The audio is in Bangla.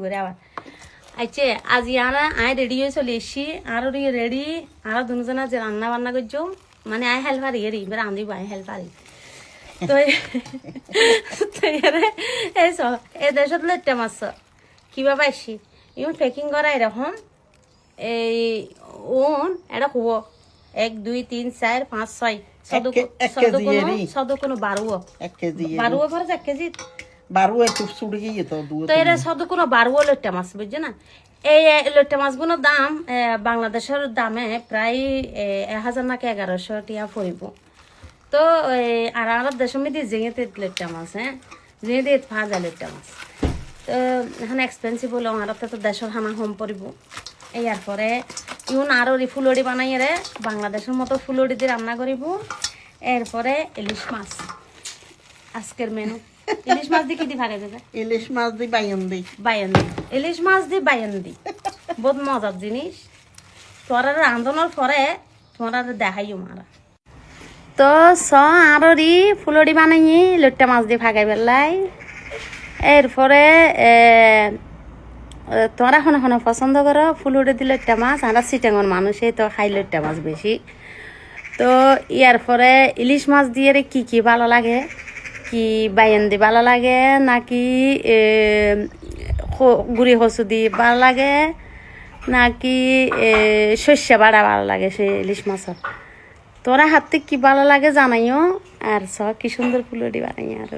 করে আবার আইছে আজি আরা আই রেডি হয়ে চলে এসছি আর রেডি আর দুজনা যে রান্না বান্না করছো মানে আই হেল্প পারি এরি এবার রাঁধিব আই হেল্প পারি তো এই সব এই দেশত লইতে মাছ কিবা পাইছি ইউন প্যাকিং করা এরকম এই ওন এটা হব 1 2 3 4 5 6 সদ কোনো 12 1 কেজি 12 পরে 1 কেজি 12 একটু ছুড়ে গিয়ে তো তো এরা সদ কোনো 12 লইতে মাছ বুঝছো না এই লইতে মাছগুলোর দাম বাংলাদেশের দামে প্রায় 1000 নাকি 1100 টিয়া পড়িব তো আর আমার দেশের মধ্যে জেঙেতে লইতে মাছ হ্যাঁ জেঙেতে ভাজা লইতে মাছ তো এখন এক্সপেন্সিভ হলো আমার তো দেশের হানা হোম পড়িব ইয়ার পরে ইউন আরও ফুলড়ি বানাই রে বাংলাদেশের মতো ফুলড়ি দিয়ে রান্না করিব এরপরে ইলিশ মাছ আজকের মেনু ইলিশ মাছ দিয়ে কি দি ভাগে দেবে ইলিশ মাছ দি বাইন দি ইলিশ মাছ দি বাইন দি বহুত মজার জিনিস তোরা রাঁধনের পরে তোরা দেখাইও মারা তো আররি ফুলড়ি বানাই লইট্টা মাছ দিয়ে ভাগাই বেলাই এরপরে তোরা এখন পছন্দ করো ফুলড়ি দি লইট্টা মাছ আমরা সিটাঙর মানুষই তো খাই লইট্টা মাছ বেশি তো ইয়ার পরে ইলিশ মাছ দিয়ে কি ভালো লাগে কি বাইন দি ভালো লাগে নাকি গুড়ি কচু দি ভালো লাগে নাকি শস্য বাড়া ভালো লাগে সে ইলিশ মাছের তোরা হাতে কি ভালো লাগে জানাইও আর কি সুন্দর ফুলড়ি বানাই আর